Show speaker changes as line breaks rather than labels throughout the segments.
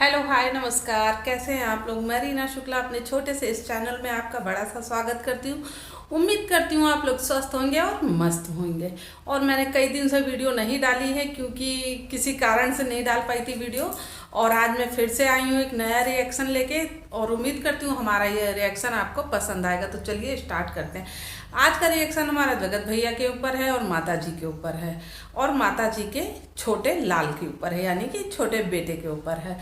Hello hi नमस्कार। कैसे हैं आप लोग। मैं रीना शुक्ला अपने छोटे से इस चैनल में आपका बड़ा सा स्वागत करती हूँ। उम्मीद करती हूँ आप लोग स्वस्थ होंगे और मस्त होंगे। और मैंने कई दिन से वीडियो नहीं डाली है क्योंकि किसी कारण से नहीं डाल पाई थी वीडियो। और आज मैं फिर से आई हूँ एक नया रिएक्शन लेके और उम्मीद करती हूँ हमारा ये रिएक्शन आपको पसंद आएगा। तो चलिए स्टार्ट करते हैं। आज का रिएक्शन हमारा जगत भैया के ऊपर है और माता जी के ऊपर है और माता जी के छोटे लाल के ऊपर है, यानी कि छोटे बेटे के ऊपर है।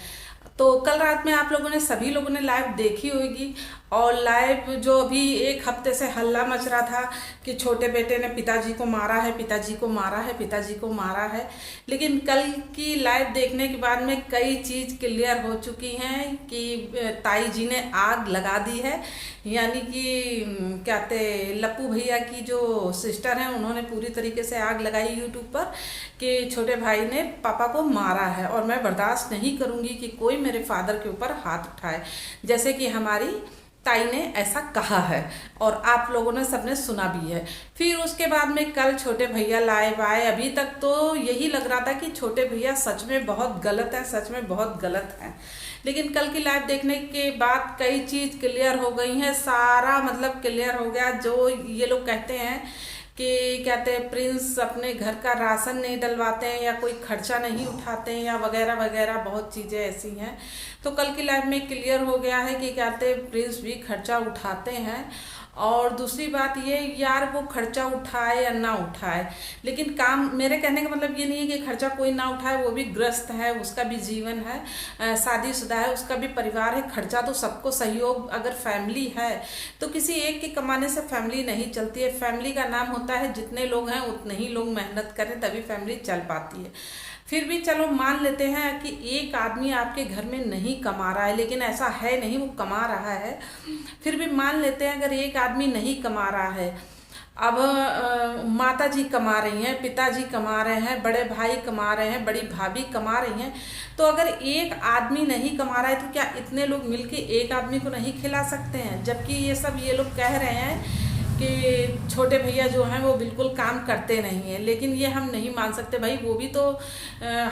तो कल रात में आप लोगों ने सभी लोगों ने लाइव देखी होगी। और लाइव जो अभी एक हफ्ते से हल्ला मच रहा था कि छोटे बेटे ने पिताजी को मारा है, पिताजी को मारा है, पिताजी को मारा है। लेकिन कल की लाइव देखने के बाद में कई चीज़ क्लियर हो चुकी हैं कि ताई जी ने आग लगा दी है। यानी कि क्या कहते लप्पू भैया की जो सिस्टर हैं उन्होंने पूरी तरीके से आग लगाई यूट्यूब पर कि छोटे भाई ने पापा को मारा है और मैं बर्दाश्त नहीं करूंगी कि कोई मेरे फादर के ऊपर हाथ उठाए, जैसे कि हमारी ताई ने ऐसा कहा है और आप लोगों ने सबने सुना भी है। फिर उसके बाद में कल छोटे भैया लाइव आए। अभी तक तो यही लग रहा था कि छोटे भैया सच में बहुत गलत है, सच में बहुत गलत है। लेकिन कल की लाइव देखने के बाद कई चीज़ क्लियर हो गई हैं। सारा मतलब क्लियर हो गया। जो ये लोग कहते हैं कि कहते हैं प्रिंस अपने घर का राशन नहीं डलवाते हैं या कोई खर्चा नहीं उठाते हैं या वगैरह वगैरह बहुत चीज़ें ऐसी हैं। तो कल की लाइव में क्लियर हो गया है कि कहते हैं प्रिंस भी खर्चा उठाते हैं। और दूसरी बात ये यार वो खर्चा उठाए या ना उठाए, लेकिन काम मेरे कहने का मतलब ये नहीं है कि खर्चा कोई ना उठाए, वो भी ग्रस्त है, उसका भी जीवन है, शादीशुदा है, उसका भी परिवार है। खर्चा तो सबको सहयोग, अगर फैमिली है तो किसी एक के कमाने से फैमिली नहीं चलती है। फैमिली का नाम होता है जितने लोग हैं उतने ही लोग मेहनत करें तभी फैमिली चल पाती है। फिर भी चलो मान लेते हैं कि एक आदमी आपके घर में नहीं कमा रहा है, लेकिन ऐसा है नहीं, वो कमा रहा है। फिर भी मान लेते हैं अगर एक आदमी नहीं कमा रहा है। अब माता जी कमा रही हैं, पिताजी कमा रहे हैं, बड़े भाई कमा रहे हैं, बड़ी भाभी कमा रही हैं। तो अगर एक आदमी नहीं कमा रहा है तो क्या इतने लोग मिलके एक आदमी को नहीं खिला सकते हैं। जबकि ये लोग कह रहे हैं कि छोटे भैया जो हैं वो बिल्कुल काम करते नहीं हैं, लेकिन ये हम नहीं मान सकते भाई। वो भी तो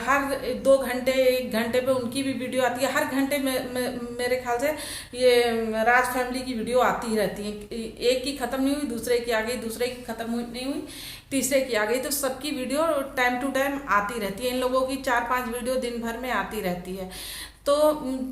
हर 2 घंटे 1 घंटे पे उनकी भी वीडियो आती है। हर घंटे में मेरे ख्याल से ये राज फैमिली की वीडियो आती ही रहती है। एक की ख़त्म नहीं हुई दूसरे की आ गई, दूसरे की ख़त्म नहीं हुई तीसरे की आ गई। तो सबकी वीडियो टाइम टू टाइम आती रहती है। इन लोगों की 4-5 वीडियो दिन भर में आती रहती है। तो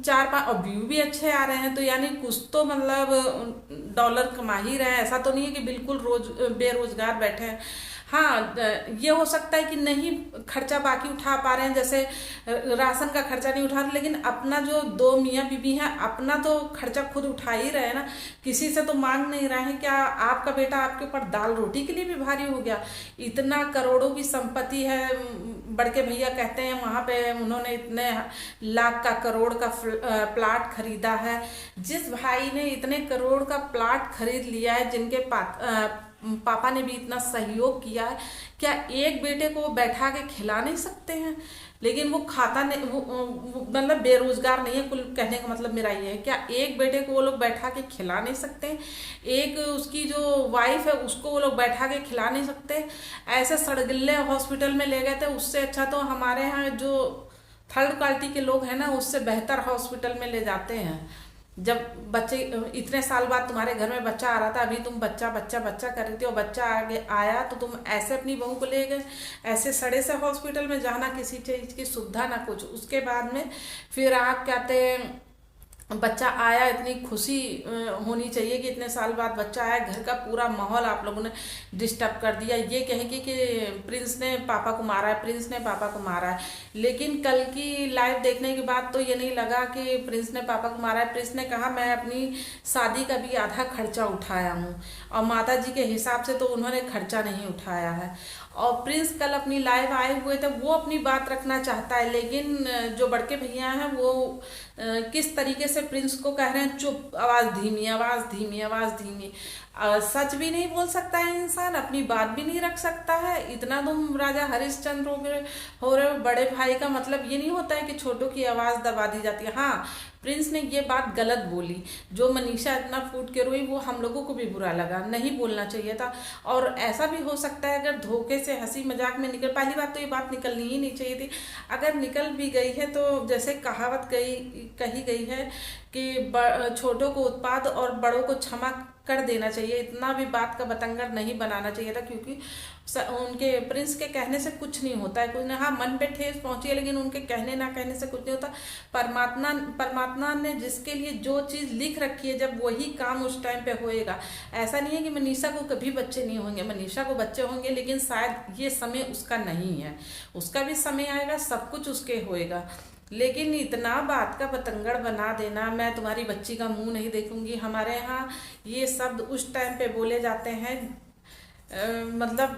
4-5 और व्यू भी अच्छे आ रहे हैं, तो यानी कुछ तो मतलब डॉलर कमा ही रहे हैं। ऐसा तो नहीं है कि बिल्कुल रोज बेरोजगार बैठे हैं। हाँ, ये हो सकता है कि नहीं खर्चा बाकी उठा पा रहे हैं, जैसे राशन का खर्चा नहीं उठा रहे, लेकिन अपना जो 2 मियाँ बीबी हैं अपना तो खर्चा खुद उठा ही रहे हैं ना। किसी से तो मांग नहीं रहे हैं। क्या आपका बेटा आपके ऊपर दाल रोटी के लिए भी भारी हो गया। इतना करोड़ों की संपत्ति है। बड़के भैया कहते हैं वहाँ पे उन्होंने इतने लाख का करोड़ का प्लाट खरीदा है। जिस भाई ने इतने करोड़ का प्लाट खरीद लिया है, जिनके पापा ने भी इतना सहयोग किया है, क्या एक बेटे को बैठा के खिला नहीं सकते हैं। लेकिन वो खाता नहीं, वो मतलब बेरोजगार नहीं है। कुल कहने का मतलब मेरा ये है, क्या एक बेटे को वो लोग बैठा के खिला नहीं सकते। एक उसकी जो वाइफ है उसको वो लोग बैठा के खिला नहीं सकते। ऐसे सड़गिल्ले हॉस्पिटल में ले गए थे। उससे अच्छा तो हमारे यहाँ जो थर्ड क्वालिटी के लोग हैं ना, उससे बेहतर हॉस्पिटल में ले जाते हैं। जब बच्चे इतने साल बाद तुम्हारे घर में बच्चा आ रहा था, अभी तुम बच्चा बच्चा बच्चा कर रही थी और बच्चा आगे आया तो तुम ऐसे अपनी बहू को ले गए ऐसे सड़े से हॉस्पिटल में, जहाँ ना किसी चीज़ की सुविधा ना कुछ। उसके बाद में फिर आप कहते हैं बच्चा आया, इतनी खुशी होनी चाहिए कि इतने साल बाद बच्चा आया। घर का पूरा माहौल आप लोगों ने डिस्टर्ब कर दिया। ये कहेंगे कि प्रिंस ने पापा को मारा है, प्रिंस ने पापा को मारा है। लेकिन कल की लाइव देखने के बाद तो ये नहीं लगा कि प्रिंस ने पापा को मारा है। प्रिंस ने कहा मैं अपनी शादी का भी आधा खर्चा उठाया हूँ, और माता जी के हिसाब से तो उन्होंने खर्चा नहीं उठाया है। और प्रिंस कल अपनी लाइव आए हुए थे, वो अपनी बात रखना चाहता है, लेकिन जो बड़के भैया हैं वो किस तरीके से प्रिंस को कह रहे हैं चुप, आवाज़ धीमी, आवाज़ धीमी, आवाज़ धीमी। सच भी नहीं बोल सकता है इंसान, अपनी बात भी नहीं रख सकता है। इतना तुम राजा हरिश्चंद्र हो रहे हो। बड़े भाई का मतलब ये नहीं होता है कि छोटों की आवाज़ दबा दी जाती है। हाँ, प्रिंस ने ये बात गलत बोली। जो मनीषा इतना फूट के रोई वो हम लोगों को भी बुरा लगा, नहीं बोलना चाहिए था। और ऐसा भी हो सकता है अगर धोखे से हंसी मजाक में निकल, पहली बात तो ये बात निकलनी ही नहीं चाहिए थी। अगर निकल भी गई है तो जैसे कहावत कही गई है कि छोटों को उत्पाद और बड़ों को क्षमा कर देना चाहिए। इतना भी बात का बतंगड़ नहीं बनाना चाहिए था, क्योंकि उनके प्रिंस के कहने से कुछ नहीं होता है। कुछ नहीं, हाँ मन पे ठेस पहुंची है, लेकिन उनके कहने ना कहने से कुछ नहीं होता। परमात्मा ने जिसके लिए जो चीज़ लिख रखी है, जब वही काम उस टाइम पे होएगा। ऐसा नहीं है कि मनीषा को कभी बच्चे नहीं होंगे, मनीषा को बच्चे होंगे, लेकिन शायद ये समय उसका नहीं है। उसका भी समय आएगा, सब कुछ उसके होएगा। लेकिन इतना बात का बतंगड़ बना देना, मैं तुम्हारी बच्ची का मुंह नहीं देखूंगी, हमारे यहाँ ये शब्द उस टाइम पे बोले जाते हैं। मतलब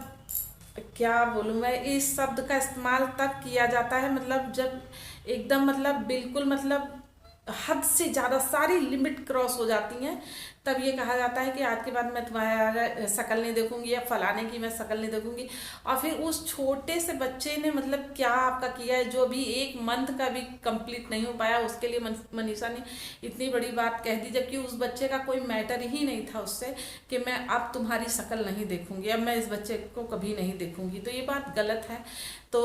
क्या बोलूँ मैं, इस शब्द का इस्तेमाल तब किया जाता है मतलब जब एकदम मतलब बिल्कुल मतलब हद से ज़्यादा सारी लिमिट क्रॉस हो जाती हैं, तब ये कहा जाता है कि आज के बाद मैं तुम्हारा शक्ल नहीं देखूंगी या फलाने की मैं शक्ल नहीं देखूंगी। और फिर उस छोटे से बच्चे ने मतलब क्या आपका किया है, जो भी एक मंथ का भी कंप्लीट नहीं हो पाया, उसके लिए मनीषा ने इतनी बड़ी बात कह दी, जबकि उस बच्चे का कोई मैटर ही नहीं था उससे कि मैं अब तुम्हारी शक्ल नहीं देखूंगी, अब मैं इस बच्चे को कभी नहीं देखूंगी। तो ये बात गलत है। तो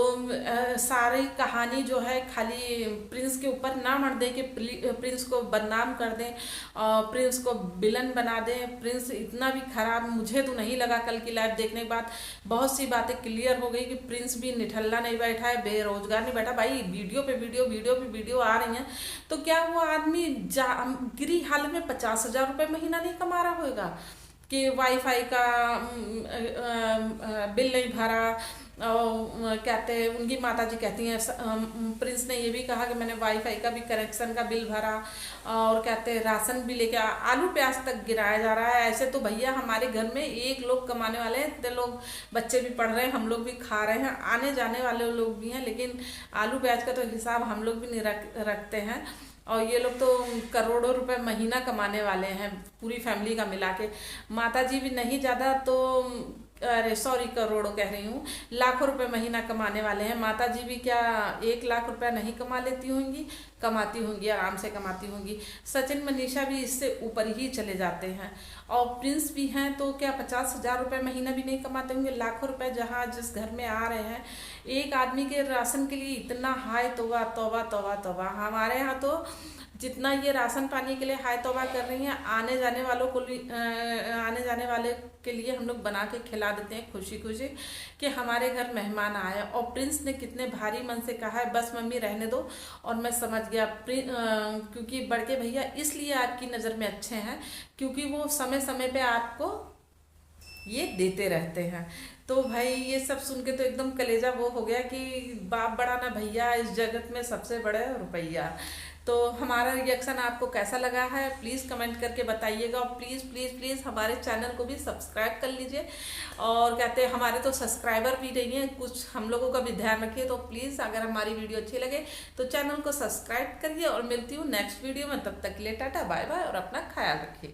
सारी कहानी जो है खाली प्रिंस के ऊपर ना मर दे कि प्रिंस को बदनाम कर दें और प्रिंस को विलन बना दें। प्रिंस इतना भी खराब मुझे तो नहीं लगा। कल की लाइव देखने के बाद बहुत सी बातें क्लियर हो गई कि प्रिंस भी निठल्ला नहीं बैठा है, बेरोजगार नहीं बैठा। भाई वीडियो पे वीडियो आ रही हैं, तो क्या वो आदमी गिरी हाल में 50,000 रुपये महीना नहीं कमा रहा होगा कि वाईफाई का बिल नहीं भरा। और कहते हैं उनकी माताजी कहती हैं, प्रिंस ने ये भी कहा कि मैंने वाईफाई का भी कनेक्शन का बिल भरा, और कहते हैं राशन भी लेके आलू प्याज तक गिराया जा रहा है। ऐसे तो भैया हमारे घर में एक लोग कमाने वाले हैं, इतने लोग बच्चे भी पढ़ रहे हैं, हम लोग भी खा रहे हैं, आने जाने वाले लोग भी हैं, लेकिन आलू प्याज का तो हिसाब हम लोग भी नहीं रखते हैं। और ये लोग तो करोड़ों रुपए महीना कमाने वाले हैं पूरी फैमिली का मिला के। माता जी भी नहीं ज़्यादा तो अरे सॉरी करोड़ों कह रही हूँ, लाखों रुपए महीना कमाने वाले हैं। माता जी भी क्या 1 लाख रुपया नहीं कमा लेती होंगी, कमाती होंगी, आराम से कमाती होंगी। सचिन मनीषा भी इससे ऊपर ही चले जाते हैं। और प्रिंस भी हैं तो क्या 50,000 रुपये महीना भी नहीं कमाते होंगे। लाखों रुपए जहाँ जिस घर में आ रहे हैं एक आदमी के राशन के लिए इतना हाय तौबा तौबा तौबा तौबा। हमारे यहाँ तो जितना ये राशन पानी के लिए हाय तौबा कर रही हैं, आने जाने वाले के लिए हम लोग बना के खिला देते हैं खुशी खुशी कि हमारे घर मेहमान आए। और प्रिंस ने कितने भारी मन से कहा है बस मम्मी रहने दो, और मैं समझ गया क्योंकि बड़के भैया इसलिए आपकी नज़र में अच्छे हैं क्योंकि वो समय समय पे आपको ये देते रहते हैं। तो भाई ये सब सुन के तो एकदम कलेजा वो हो गया कि बाप बड़ा ना भैया, इस जगत में सबसे बड़ा रुपया। तो हमारा रिएक्शन आपको कैसा लगा है प्लीज़ कमेंट करके बताइएगा। और प्लीज़ प्लीज़ प्लीज़ हमारे चैनल को भी सब्सक्राइब कर लीजिए। और कहते हैं हमारे तो सब्सक्राइबर भी नहीं है, कुछ हम लोगों का भी ध्यान रखिए। तो प्लीज़ अगर हमारी वीडियो अच्छी लगे तो चैनल को सब्सक्राइब करिए। और मिलती हूँ नेक्स्ट वीडियो में, तब तक के लिए टाटा बाय बाय और अपना ख्याल रखिए।